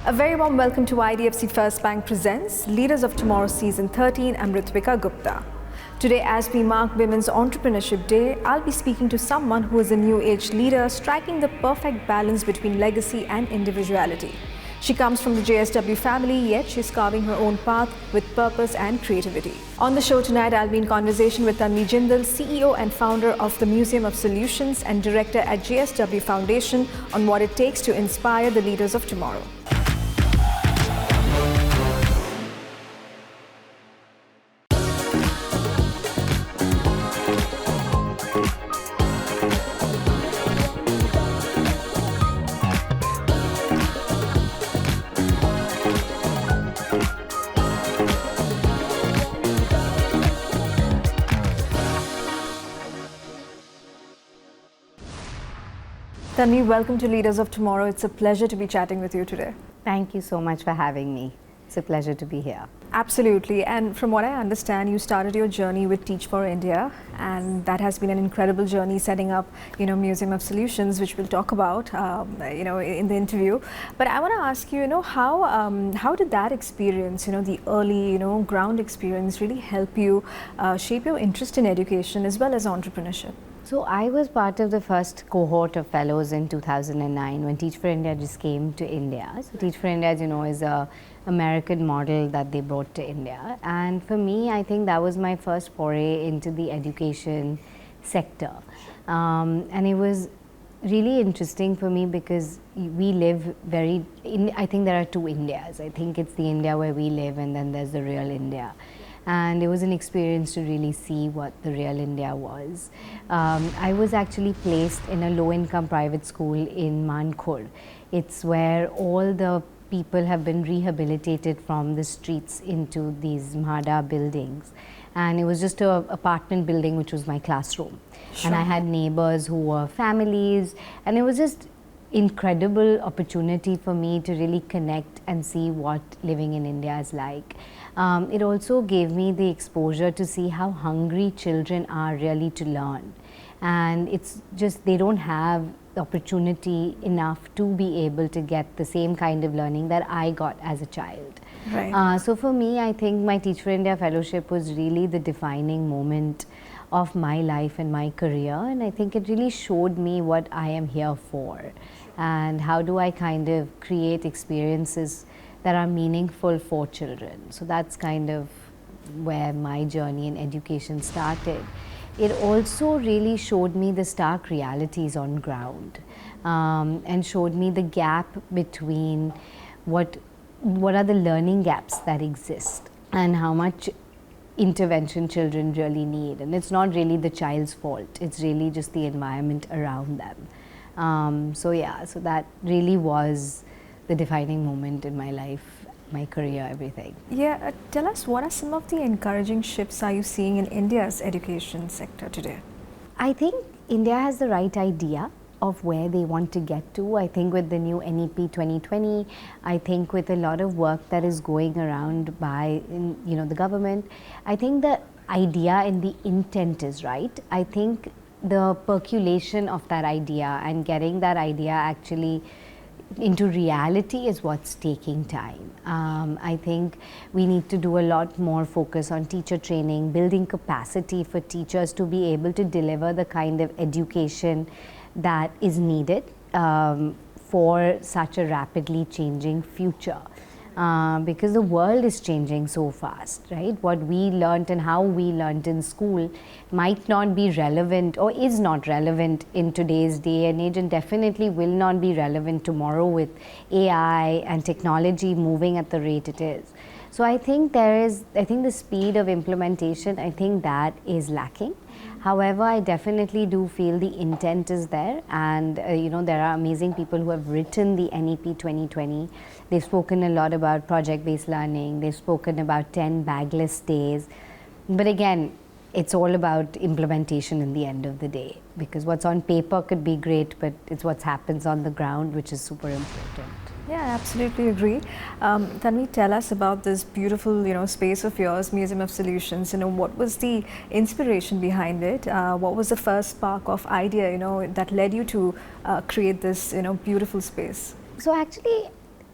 A very warm welcome to IDFC First Bank presents Leaders of Tomorrow Season 13. I'm Ritwika Gupta. Today, as we mark Women's Entrepreneurship Day, I'll be speaking to someone who is a new age leader striking the perfect balance between legacy and individuality. She comes from the JSW family, yet she's carving her own path with purpose and creativity. On the show tonight, I'll be in conversation with Tanvi Jindal, CEO and founder of the Museum of Solutions and director at JSW Foundation, on what it takes to inspire the leaders of tomorrow. Tanvi, welcome to Leaders of Tomorrow. It's a pleasure to be chatting with you today. Thank you so much for having me. It's a pleasure to be here. Absolutely. And from what I understand, you started your journey with Teach for India, and that has been an incredible journey setting up, Museum of Solutions, which we'll talk about, in the interview. But I want to ask you, how did that experience, the early, ground experience really help you shape your interest in education as well as entrepreneurship? So I was part of the first cohort of fellows in 2009 when Teach for India just came to India. So Teach for India, is a American model that they brought to India. And for me, I think that was my first foray into the education sector. And it was really interesting for me because we live I think there are two Indias. I think it's the India where we live, and then there's the real India. And it was an experience to really see what the real India was. I was actually placed in a low-income private school in Mankhur. It's where all the people have been rehabilitated from the streets into these Mhada buildings. And it was just an apartment building, which was my classroom. Sure. And I had neighbors who were families, and it was just incredible opportunity for me to really connect and see what living in India is like. It also gave me the exposure to see how hungry children are really to learn. And it's just, they don't have the opportunity enough to be able to get the same kind of learning that I got as a child. Right. So for me, I think my Teach for India fellowship was really the defining moment of my life and my career. And I think it really showed me what I am here for. And how do I kind of create experiences that are meaningful for children. So that's kind of where my journey in education started. It also really showed me the stark realities on ground, and showed me the gap between what are the learning gaps that exist and how much intervention children really need. And it's not really the child's fault, it's really just the environment around them. So that really was the defining moment in my life, my career, everything. Yeah, tell us, what are some of the encouraging shifts are you seeing in India's education sector today? I think India has the right idea of where they want to get to. I think with the new NEP 2020, I think with a lot of work that is going around by the government, I think the idea and the intent is right. I think the percolation of that idea and getting that idea actually into reality is what's taking time. I think we need to do a lot more focus on teacher training, building capacity for teachers to be able to deliver the kind of education that is needed for such a rapidly changing future. Because the world is changing so fast, right? What we learnt and how we learnt in school might not be relevant or is not relevant in today's day and age, and definitely will not be relevant tomorrow with AI and technology moving at the rate it is. So I think the speed of implementation, I think that is lacking. However, I definitely do feel the intent is there, and there are amazing people who have written the NEP 2020. They've spoken a lot about project-based learning. They've spoken about 10 bagless days. But again, it's all about implementation in the end of the day, because what's on paper could be great, but it's what happens on the ground which is super important. Yeah, I absolutely agree. Tanvi, tell us about this beautiful, space of yours, Museum of Solutions. What was the inspiration behind it? What was the first spark of idea, that led you to create this, beautiful space? So actually,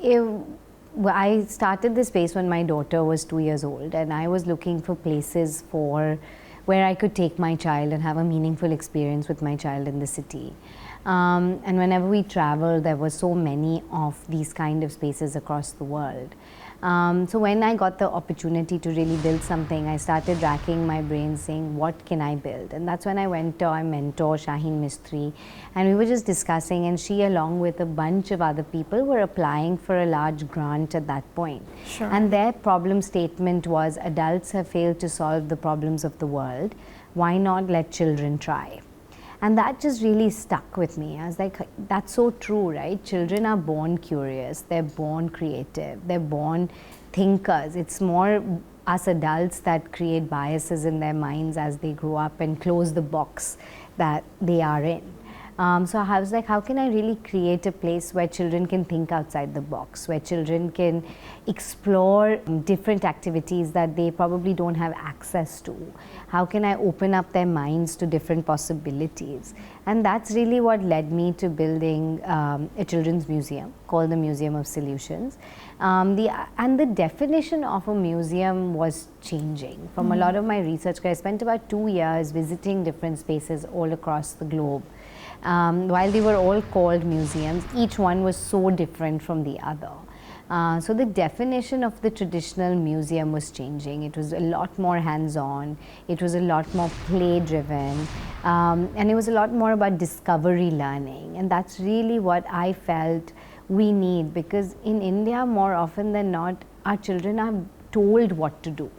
I started this space when my daughter was 2 years old, and I was looking for places for where I could take my child and have a meaningful experience with my child in the city. And whenever we traveled, there were so many of these kind of spaces across the world. So when I got the opportunity to really build something, I started racking my brain saying, what can I build? And that's when I went to our mentor, Shaheen Mistry, and we were just discussing, and she, along with a bunch of other people, were applying for a large grant at that point. Sure. And their problem statement was, adults have failed to solve the problems of the world. Why not let children try? And that just really stuck with me. I was like, that's so true, right? Children are born curious, they're born creative, they're born thinkers. It's more us adults that create biases in their minds as they grow up and close the box that they are in. So I was like, how can I really create a place where children can think outside the box, where children can explore different activities that they probably don't have access to? How can I open up their minds to different possibilities? And that's really what led me to building a children's museum called the Museum of Solutions. And the definition of a museum was changing. From a lot of my research, I spent about 2 years visiting different spaces all across the globe. While they were all called museums, each one was so different from the other. So the definition of the traditional museum was changing. It was a lot more hands-on, it was a lot more play-driven, and it was a lot more about discovery learning. And that's really what I felt we need, because in India, more often than not, our children are told what to do.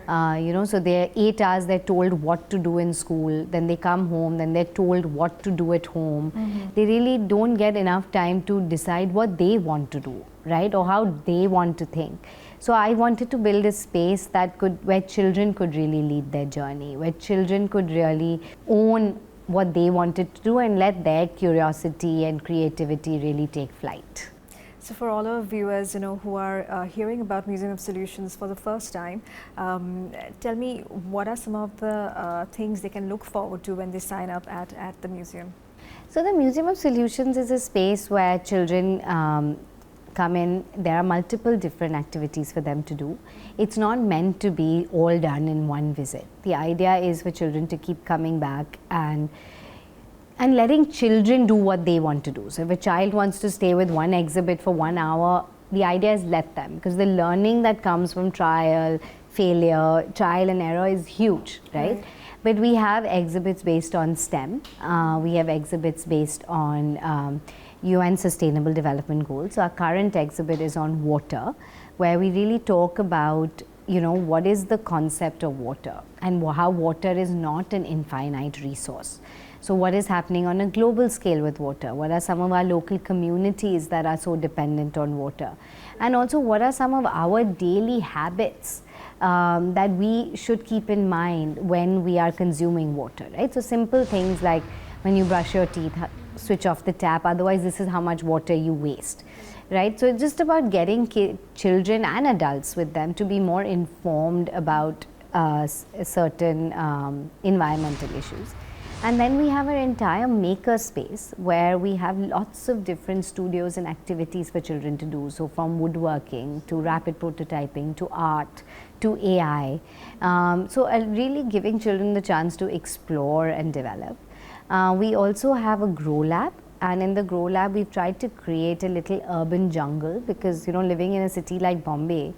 So they're 8 hours, they're told what to do in school, then they come home, then they're told what to do at home. They really don't get enough time to decide what they want to do, right? Or how they want to think. So I wanted to build a space where children could really lead their journey, where children could really own what they wanted to do and let their curiosity and creativity really take flight. So for all our viewers, who are hearing about Museum of Solutions for the first time, tell me, what are some of the things they can look forward to when they sign up at the museum? So the Museum of Solutions is a space where children come in. There are multiple different activities for them to do. It's not meant to be all done in one visit. The idea is for children to keep coming back and letting children do what they want to do. So if a child wants to stay with one exhibit for 1 hour, the idea is let them, because the learning that comes from trial, failure, trial and error is huge, right? But we have exhibits based on STEM. We have exhibits based on UN Sustainable Development Goals. So our current exhibit is on water, where we really talk about what is the concept of water and how water is not an infinite resource. So what is happening on a global scale with water? What are some of our local communities that are so dependent on water? And also, what are some of our daily habits that we should keep in mind when we are consuming water, right? So simple things like when you brush your teeth, switch off the tap, otherwise this is how much water you waste, right? So it's just about getting children and adults with them to be more informed about certain environmental issues. And then we have our entire maker space, where we have lots of different studios and activities for children to do. So from woodworking to rapid prototyping to art to AI. So really giving children the chance to explore and develop. We also have a grow lab. And in the grow lab, we've tried to create a little urban jungle, because living in a city like Bombay,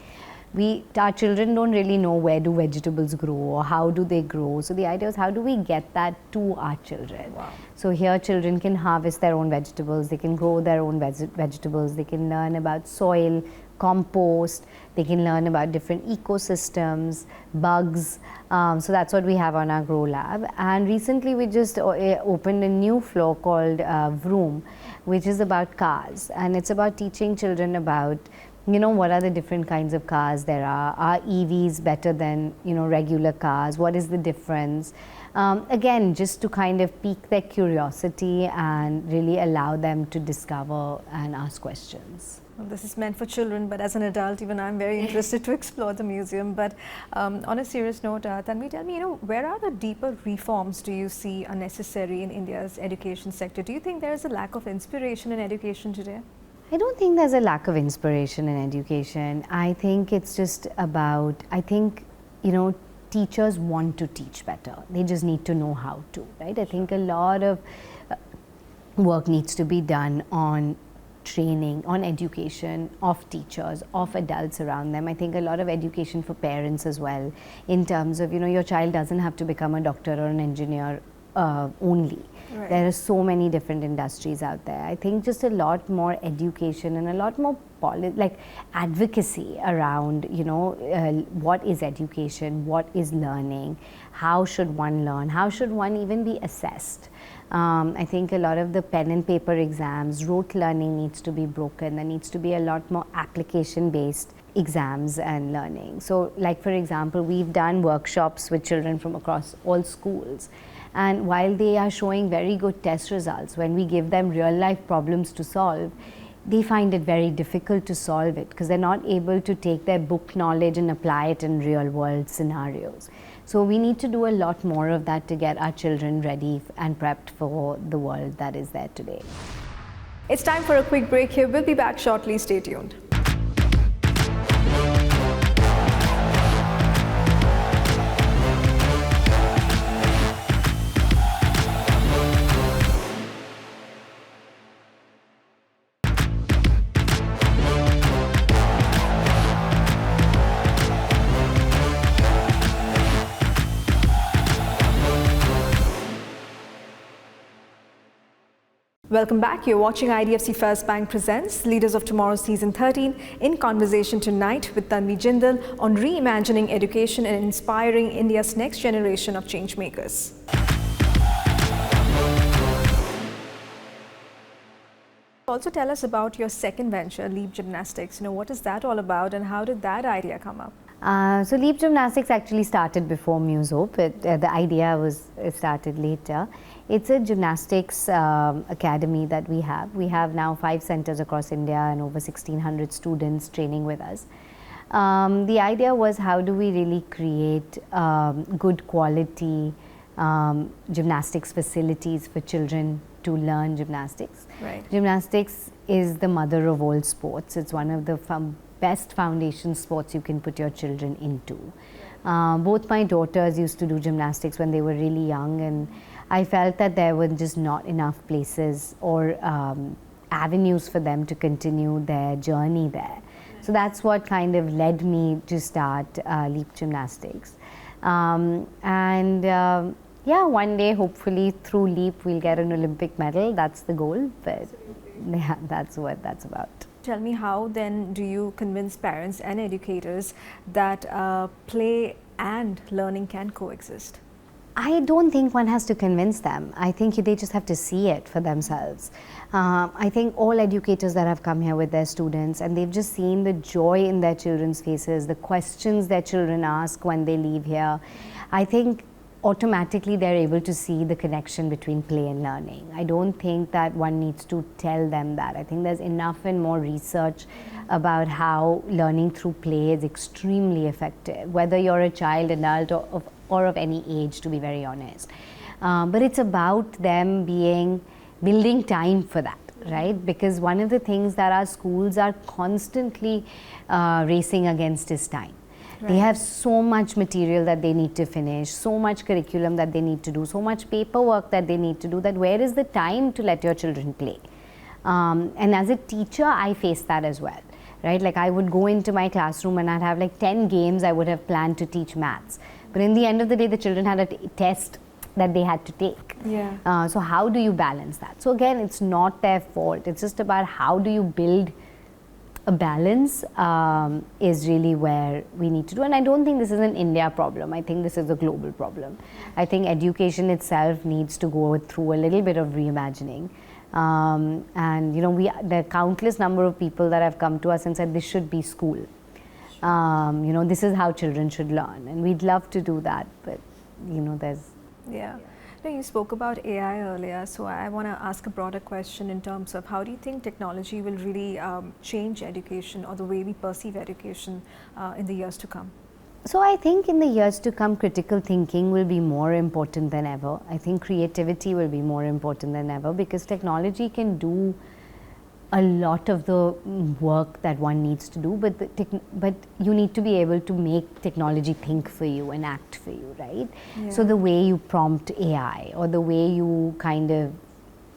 our children don't really know where do vegetables grow or how do they grow. So the idea is, how do we get that to our children? Wow. So here children can harvest their own vegetables, they can grow their own vegetables, they can learn about soil, compost, they can learn about different ecosystems, bugs. So that's what we have on our grow lab. And recently we just opened a new floor called Vroom, which is about cars, and it's about teaching children about what are the different kinds of cars there are. Are EVs better than, regular cars? What is the difference? Again, just to kind of pique their curiosity and really allow them to discover and ask questions. Well, this is meant for children, but as an adult, even I'm very interested to explore the museum. But on a serious note, Tanvi, tell me, where are the deeper reforms do you see are necessary in India's education sector? Do you think there is a lack of inspiration in education today? I don't think there's a lack of inspiration in education. I think it's just about, teachers want to teach better. They just need to know how to, right? I think a lot of work needs to be done on training, on education of teachers, of adults around them. I think a lot of education for parents as well, in terms of, your child doesn't have to become a doctor or an engineer only. Right. There are so many different industries out there. I think just a lot more education and a lot more advocacy around, what is education, what is learning, how should one learn, how should one even be assessed. I think a lot of the pen and paper exams, rote learning needs to be broken. There needs to be a lot more application-based exams and learning. So, like for example, we've done workshops with children from across all schools. And while they are showing very good test results, when we give them real-life problems to solve, they find it very difficult to solve it because they're not able to take their book knowledge and apply it in real-world scenarios. So we need to do a lot more of that to get our children ready and prepped for the world that is there today. It's time for a quick break here. We'll be back shortly. Stay tuned. Welcome back. You're watching IDFC First Bank Presents Leaders of Tomorrow Season 13 in conversation tonight with Tanvi Jindal on reimagining education and inspiring India's next generation of changemakers. Also tell us about your second venture, Leap Gymnastics. What is that all about and how did that idea come up? So Leap Gymnastics actually started before MuSo, but the idea was started later. It's a gymnastics academy that we have. We have now 5 centers across India and over 1,600 students training with us. The idea was, how do we really create good quality gymnastics facilities for children to learn gymnastics. Right. Gymnastics is the mother of all sports. It's one of the best foundation sports you can put your children into. Both my daughters used to do gymnastics when they were really young, and I felt that there were just not enough places or avenues for them to continue their journey there. So that's what kind of led me to start Leap Gymnastics. Yeah, one day, hopefully, through Leap, we'll get an Olympic medal. That's the goal, but yeah, that's what that's about. Tell me, how then do you convince parents and educators that play and learning can coexist? I don't think one has to convince them. I think they just have to see it for themselves. I think all educators that have come here with their students, and they've just seen the joy in their children's faces, the questions their children ask when they leave here, I think automatically they're able to see the connection between play and learning. I don't think that one needs to tell them that. I think there's enough and more research about how learning through play is extremely effective, whether you're a child, adult, or of any age, to be very honest. But it's about them building time for that, right? Because one of the things that our schools are constantly racing against is time. Right. They have so much material that they need to finish, so much curriculum that they need to do, so much paperwork that they need to do, that where is the time to let your children play? And as a teacher, I face that as well, right? Like, I would go into my classroom and I'd have like 10 games I would have planned to teach maths. But in the end of the day, the children had a test that they had to take. Yeah. So how do you balance that? So again, it's not their fault. It's just about how do you build a balance is really where we need to do. And I don't think this is an India problem. I think this is a global problem. I think education itself needs to go through a little bit of reimagining. And there are countless number of people that have come to us and said this should be school. This is how children should learn. And we'd love to do that, but there's... Yeah. Now, you spoke about AI earlier, so I want to ask a broader question in terms of how do you think technology will really change education or the way we perceive education in the years to come? So I think in the years to come, critical thinking will be more important than ever. I think creativity will be more important than ever, because technology can do a lot of the work that one needs to do, but you need to be able to make technology think for you and act for you, right? Yeah. So the way you prompt AI or the way you kind of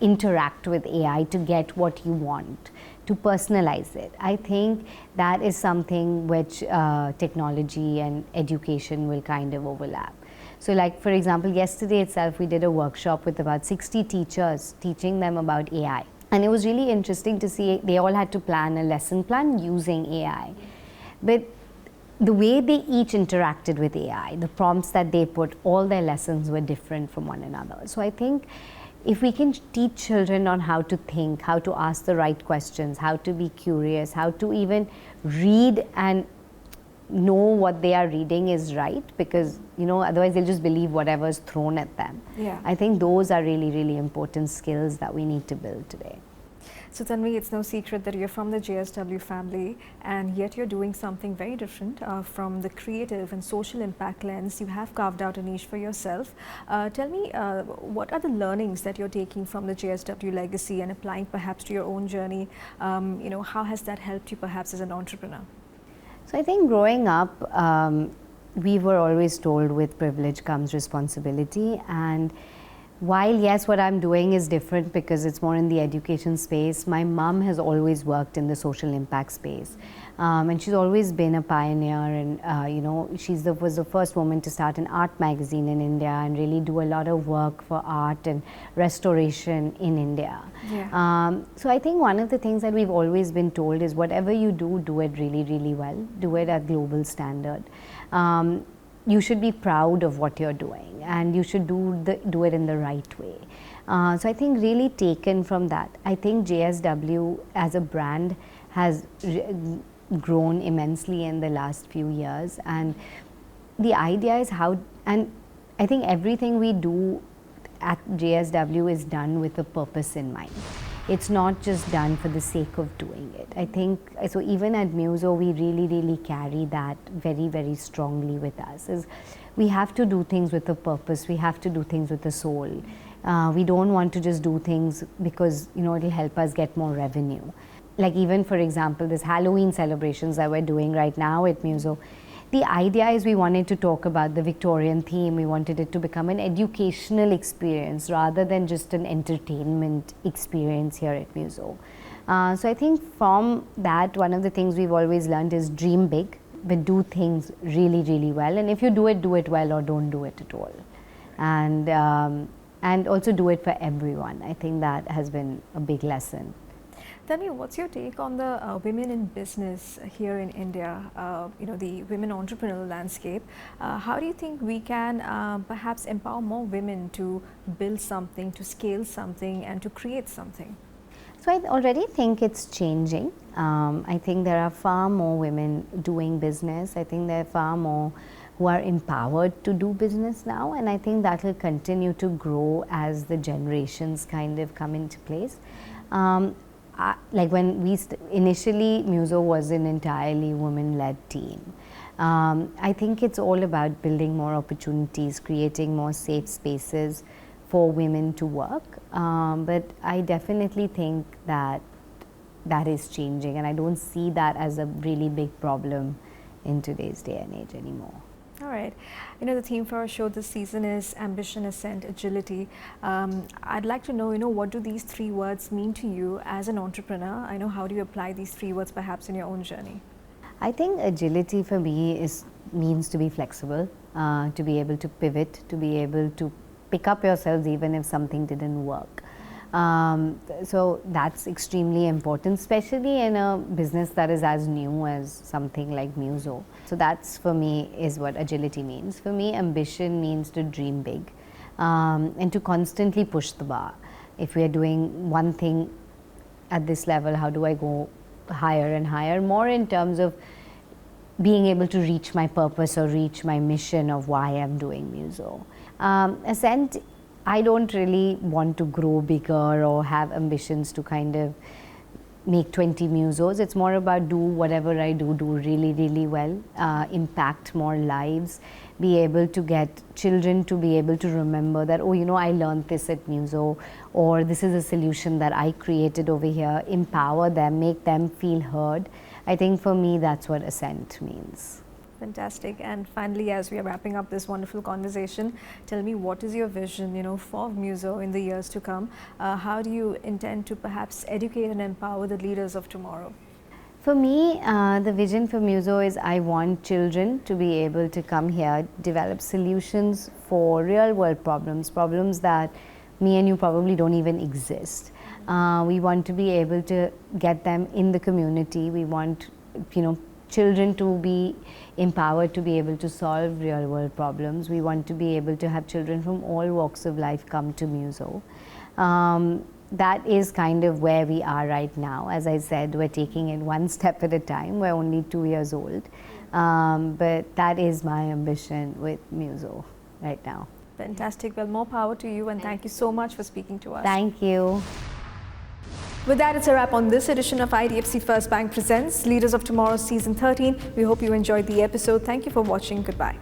interact with AI to get what you want, to personalize it, I think that is something which technology and education will kind of overlap. So like, for example, yesterday itself we did a workshop with about 60 teachers teaching them about AI. And it was really interesting to see they all had to plan a lesson plan using AI. But the way they each interacted with AI, the prompts that they put, all their lessons were different from one another. So I think if we can teach children on how to think, how to ask the right questions, how to be curious, how to even read and know what they are reading is right, because otherwise they'll just believe whatever is thrown at them. Yeah. I think those are really, really important skills that we need to build today. So Tanvi, it's no secret that you're from the JSW family, and yet you're doing something very different from the creative and social impact lens. You have carved out a niche for yourself. Tell me, what are the learnings that you're taking from the JSW legacy and applying perhaps to your own journey? How has that helped you perhaps as an entrepreneur? So I think growing up, we were always told with privilege comes responsibility, and while yes, what I'm doing is different because it's more in the education space, my mom has always worked in the social impact space. And she's always been a pioneer, and she was the first woman to start an art magazine in India and really do a lot of work for art and restoration in India. Yeah. So I think one of the things that we've always been told is whatever you do, do it really, really well. Do it at global standard. You should be proud of what you're doing, and you should do it in the right way. So I think really taken from that, I think JSW as a brand has grown immensely in the last few years, and the idea is and I think everything we do at JSW is done with a purpose in mind. It's not just done for the sake of doing it. I think, so even at MuSo, we really, really carry that very, very strongly with us. Is we have to do things with a purpose. We have to do things with a soul. We don't want to just do things because, it'll help us get more revenue. Like even, for example, this Halloween celebrations that we're doing right now at MuSo, the idea is we wanted to talk about the Victorian theme. We wanted it to become an educational experience rather than just an entertainment experience here at MuSo. So I think from that, one of the things we've always learned is dream big, but do things really, really well. And if you do it well, or don't do it at all. And also do it for everyone. I think that has been a big lesson. Tell me, what's your take on the women in business here in India, the women entrepreneurial landscape? How do you think we can perhaps empower more women to build something, to scale something, and to create something? So I already think it's changing. I think there are far more women doing business. I think there are far more who are empowered to do business now, and I think that will continue to grow as the generations kind of come into place. Like when initially MuSo was an entirely women-led team. I think it's all about building more opportunities, creating more safe spaces for women to work. But I definitely think that is changing, and I don't see that as a really big problem in today's day and age anymore. All right. The theme for our show this season is ambition, ascent, agility. I'd like to know, what do these three words mean to you as an entrepreneur? How do you apply these three words perhaps in your own journey? I think agility for me means to be flexible, to be able to pivot, to be able to pick up yourselves even if something didn't work. So that's extremely important, especially in a business that is as new as something like MuSo. So that's, for me, is what agility means. For me, ambition means to dream big and to constantly push the bar. If we are doing one thing at this level, how do I go higher and higher? More in terms of being able to reach my purpose or reach my mission of why I'm doing MuSo. Ascent, I don't really want to grow bigger or have ambitions to kind of make 20 MuSos. It's more about do whatever I do really, really well, impact more lives, be able to get children to be able to remember that, oh, I learned this at MuSo, or this is a solution that I created over here, empower them, make them feel heard. I think for me, that's what Ascent means. Fantastic. And finally, as we are wrapping up this wonderful conversation, tell me, what is your vision, for MuSo in the years to come? How do you intend to perhaps educate and empower the leaders of tomorrow? For me, the vision for MuSo is I want children to be able to come here, develop solutions for real world problems that me and you probably don't even exist. We want to be able to get them in the community. We want, children to be empowered to be able to solve real world problems. We want to be able to have children from all walks of life come to MuSo. That is kind of where we are right now. As I said, we're taking it one step at a time. We're only 2 years old. But that is my ambition with MuSo right now. Fantastic. Well, more power to you, and thank you so much for speaking to us. Thank you. With that, it's a wrap on this edition of IDFC First Bank Presents Leaders of Tomorrow Season 13. We hope you enjoyed the episode. Thank you for watching. Goodbye.